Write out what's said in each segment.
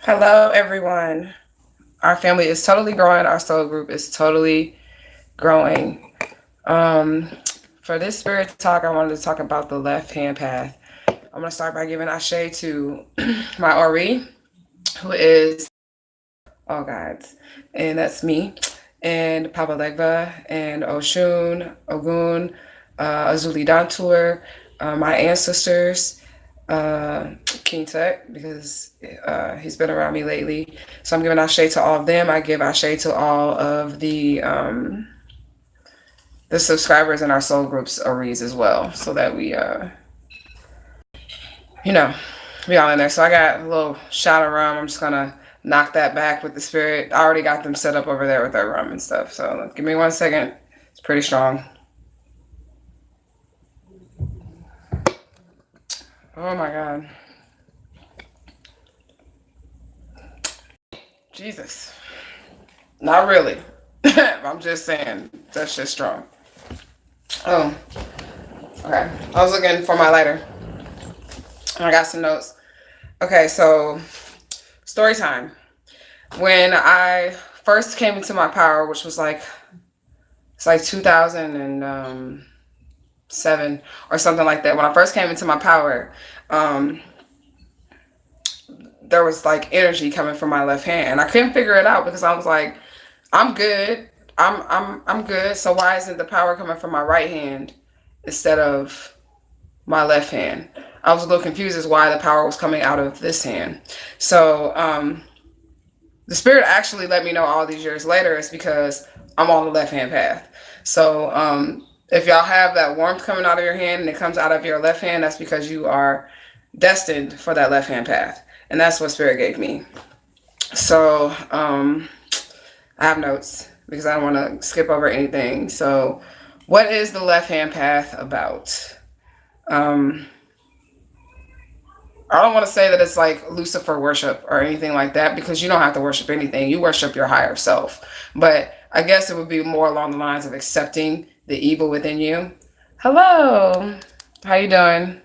Hello, everyone. Our family is totally growing. Our soul group is totally growing. Um, for this spirit talk, I wanted to talk about the left hand path. I'm going to start by giving Ashe to my Ori, who is all gods, and that's me, and Papa Legba, and Oshun, Ogun, Azuli Dantur, my ancestors, King Tut, because he's been around me lately. So I'm giving Ashe to all of them. I give Ashe to all of the subscribers in our soul groups Aries as well, so that you know, we all in there. So I got a little shot of rum. I'm just gonna knock that back with the spirit. I already got them set up over there with their rum and stuff. So give me 1 second. It's pretty strong. Oh my god. Jesus. Not really. I'm just saying that's just strong. Oh, okay. I was looking for my lighter. I got some notes. Okay, so story time. When I first came into my power, which was like it's like 2007 or something like that. When I first came into my power, um, there was like energy coming from my left hand, and I couldn't figure it out because I was like, I'm good. I'm good. So why isn't the power coming from my right hand instead of my left hand? I was a little confused as why the power was coming out of this hand. So the spirit actually let me know all these years later it's because I'm on the left hand path. So if y'all have that warmth coming out of your hand and it comes out of your left hand, that's because you are destined for that left hand path. And that's what spirit gave me. So I have notes because I don't want to skip over anything. So, what is the left hand path about? Um, I don't want to say that it's like Lucifer worship or anything like that because you don't have to worship anything. You worship your higher self. But I guess it would be more along the lines of accepting the evil within you. Hello. How you doing?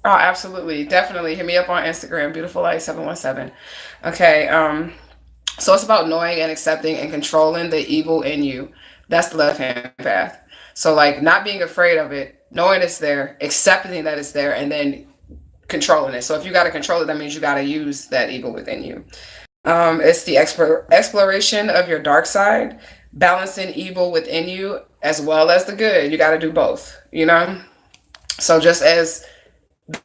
Oh, absolutely. Definitely. Hit me up on Instagram, beautiful light 717. Okay. So it's about knowing and accepting and controlling the evil in you. That's the left hand path. So like not being afraid of it, knowing it's there, accepting that it's there, and then controlling it. So if you got to control it, that means you got to use that evil within you. It's the exploration of your dark side, balancing evil within you as well as the good. You got to do both, you know? So just as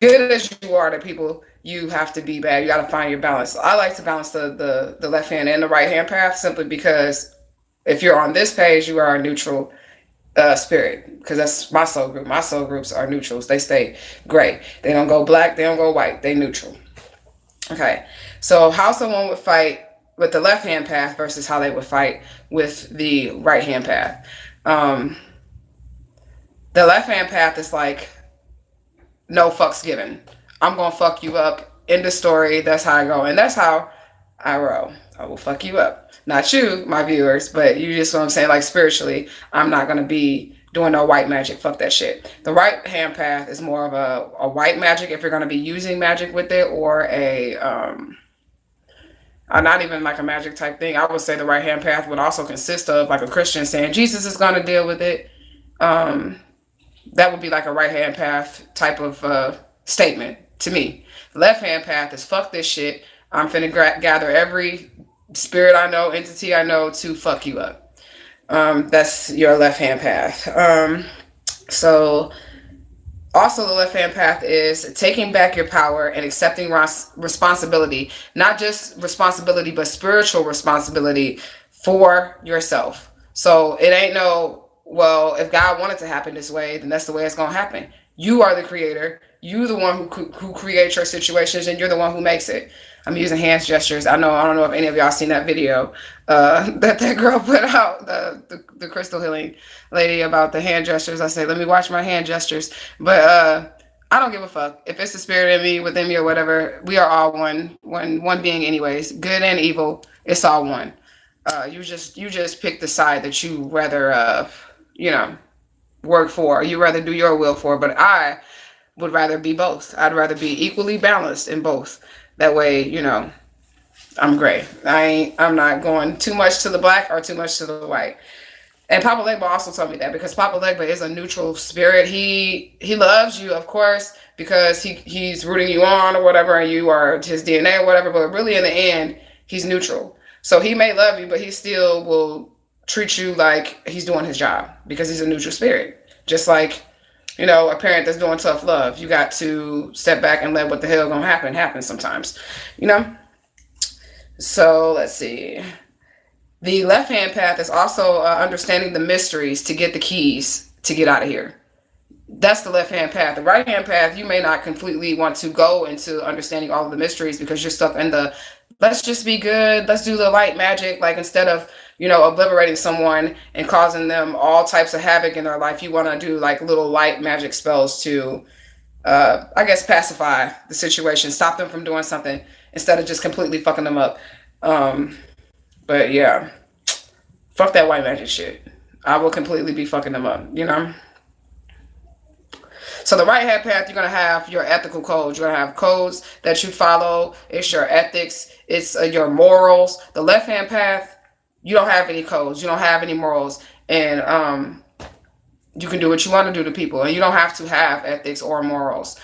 good as you are to people, you have to be bad. You got to find your balance. I like to balance the left hand and the right hand path simply because if you're on this page, you are a neutral spirit because that's my soul group. My soul groups are neutrals. They stay gray. They don't go black. They don't go white. They neutral. Okay. So how someone would fight with the left hand path versus how they would fight with the right hand path. Um, the left hand path is like no fucks given. I'm gonna fuck you up. End of story. That's how I go, and that's how I roll. I will fuck you up. Not you, my viewers, but you just what I'm saying. Like spiritually, I'm not gonna be doing no white magic. Fuck that shit. The right hand path is more of a white magic if you're gonna be using magic with it, or not even like a magic type thing. I would say the right hand path would also consist of like a Christian saying Jesus is gonna deal with it. Um, that would be like a right hand path type of statement to me. Left hand path is fuck this shit. I'm finna gather every spirit I know, entity I know to fuck you up. That's your left hand path. So also the left hand path is taking back your power and accepting responsibility, not just responsibility but spiritual responsibility for yourself. So it ain't no, well, if God wanted to happen this way, then that's the way it's going to happen. You are the creator. You the one who creates your situations, and you're the one who makes it. I'm using hands gestures. I don't know if any of y'all seen that video that girl put out, the crystal healing lady, about the hand gestures. I say, let me watch my hand gestures. But I don't give a fuck if it's the spirit in me, within me, or whatever. We are all one being, anyways. Good and evil, it's all one. You just pick the side that you rather you know work for. You rather do your will for. But I would rather be both. I'd rather be equally balanced in both. That way, I'm gray. I'm not going too much to the black or too much to the white. And Papa Legba also told me that because Papa Legba is a neutral spirit. He loves you, of course, because he's rooting you on or whatever, and you are his DNA or whatever. But really, in the end, he's neutral. So he may love you, but he still will treat you like he's doing his job because he's a neutral spirit. Just like, a parent that's doing tough love, you got to step back and let what the hell gonna happen sometimes, you know. So let's see. The left hand path is also understanding the mysteries to get the keys to get out of here. That's the left hand path. The right hand path, you may not completely want to go into understanding all of the mysteries because you're stuck in the let's just be good, let's do the light magic. Like instead of, obliterating someone and causing them all types of havoc in their life, you want to do like little light magic spells to, I guess, pacify the situation, stop them from doing something instead of just completely fucking them up. Um, but yeah, fuck that white magic shit. I will completely be fucking them up. So the right hand path, you're gonna have your ethical codes. You're gonna have codes that you follow. It's your ethics. It's your morals. The left hand path, you don't have any codes. You don't have any morals, and you can do what you want to do to people, and you don't have to have ethics or morals.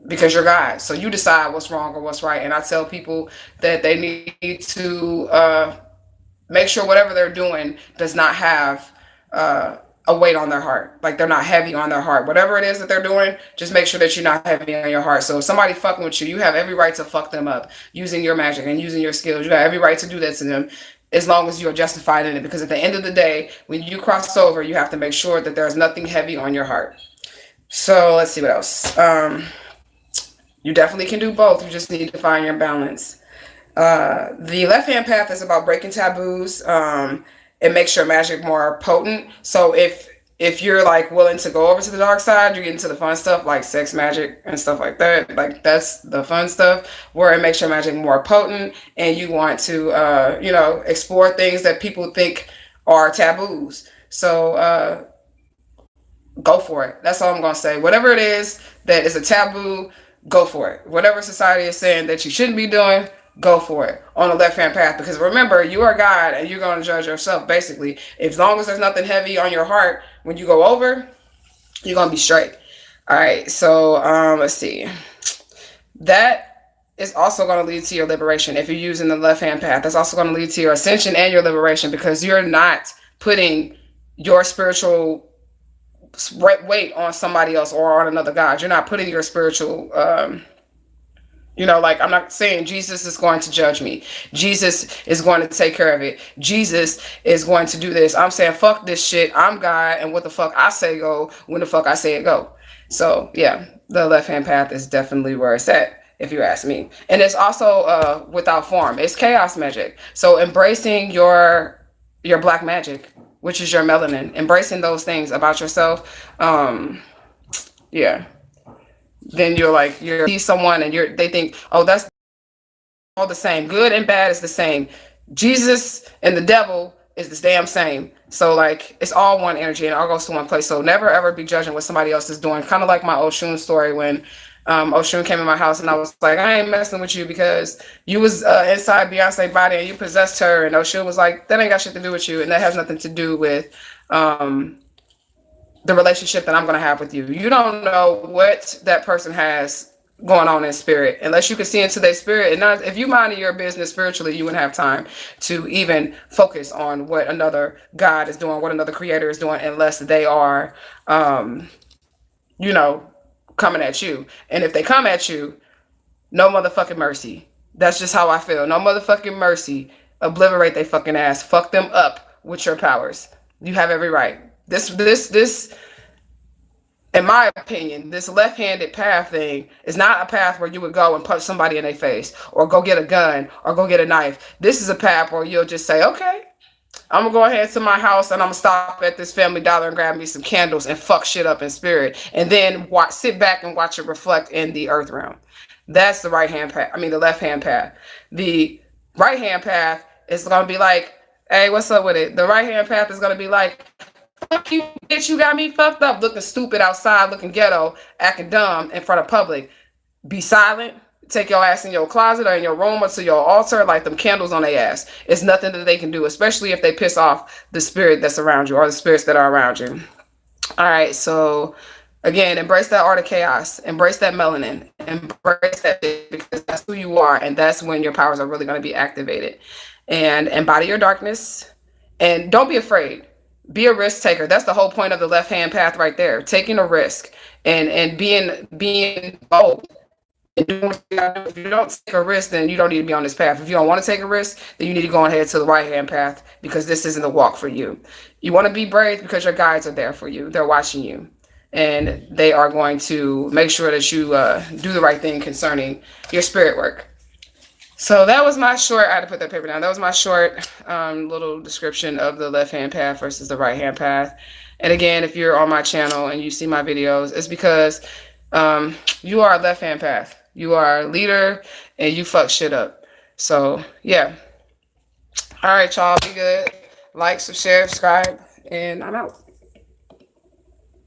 Because you're God, so you decide what's wrong or what's right. And I tell people that they need to make sure whatever they're doing does not have a weight on their heart. Like they're not heavy on their heart. Whatever it is that they're doing, just make sure that you're not heavy on your heart. So if somebody fucking with you, you have every right to fuck them up using your magic and using your skills. You have every right to do that to them as long as you're justified in it. Because at the end of the day, when you cross over, you have to make sure that there's nothing heavy on your heart. So let's see what else. You definitely can do both. You just need to find your balance. The left hand path is about breaking taboos. It makes your magic more potent. So if you're like willing to go over to the dark side, you get into the fun stuff like sex magic and stuff like that. Like that's the fun stuff where it makes your magic more potent, and you want to explore things that people think are taboos. So go for it. That's all I'm gonna say. Whatever it is that is a taboo, go for it. Whatever society is saying that you shouldn't be doing, go for it on the left hand path. Because remember, you are God and you're going to judge yourself basically. As long as there's nothing heavy on your heart, when you go over, you're going to be straight. All right. So let's see. That is also going to lead to your liberation. If you're using the left hand path, that's also going to lead to your ascension and your liberation, because you're not putting your spiritual weight on somebody else or on another God. You're not putting your spiritual, like I'm not saying Jesus is going to judge me. Jesus is going to take care of it. Jesus is going to do this. I'm saying, fuck this shit. I'm God, and what the fuck I say go when the fuck I say it go. So yeah, the left hand path is definitely where it's at, if you ask me. And it's also without form. It's chaos magic. So embracing your black magic, which is your melanin, embracing those things about yourself. Yeah. Then you're see someone and they think, oh, that's all the same. Good and bad is the same. Jesus and the devil is the damn same. So like it's all one energy and it all goes to one place. So never ever be judging what somebody else is doing. Kind of like my Oshun story when Oshun came in my house and I was like, I ain't messing with you because you was inside Beyonce's body and you possessed her. And Oshun was like, that ain't got shit to do with you. And that has nothing to do with the relationship that I'm going to have with you. You don't know what that person has going on in spirit unless you can see into their spirit. And not, if you minded your business spiritually, you wouldn't have time to even focus on what another God is doing, what another creator is doing, unless they are, coming at you. And if they come at you, no motherfucking mercy. That's just how I feel. No motherfucking mercy. Obliterate they fucking ass. Fuck them up with your powers. You have every right. This, in my opinion, this left-handed path thing is not a path where you would go and punch somebody in their face or go get a gun or go get a knife. This is a path where you'll just say, okay, I'm gonna go ahead to my house and I'm gonna stop at this Family Dollar and grab me some candles and fuck shit up in spirit, and then sit back and watch it reflect in the earth realm. That's the right hand path. I mean, the left hand path. The right hand path is gonna be like, hey, what's up with it? The right hand path is gonna be like, fuck you, bitch, you got me fucked up, looking stupid outside, looking ghetto, acting dumb in front of public. Be silent. take your ass in your closet or in your room or to your altar, light them candles on their ass. It's nothing that they can do, especially if they piss off the spirit that's around you or the spirits that are around you. All right, so again, embrace that art of chaos, embrace that melanin, embrace that because that's who you are, and that's when your powers are really going to be activated. And embody your darkness, and don't be afraid. Be a risk taker. That's the whole point of the left hand path right there. Taking a risk and being bold. If you don't take a risk, then you don't need to be on this path. If you don't want to take a risk, then you need to go ahead to the right hand path because this isn't the walk for you. You want to be brave because your guides are there for you. They're watching you, and they are going to make sure that you do the right thing concerning your spirit work. So that was my short, I had to put that paper down. That was my short little description of the left hand path versus the right hand path. And again, if you're on my channel and you see my videos, it's because you are a left hand path. You are a leader and you fuck shit up. So yeah. All right, y'all, be good. Like, share, subscribe, and I'm out.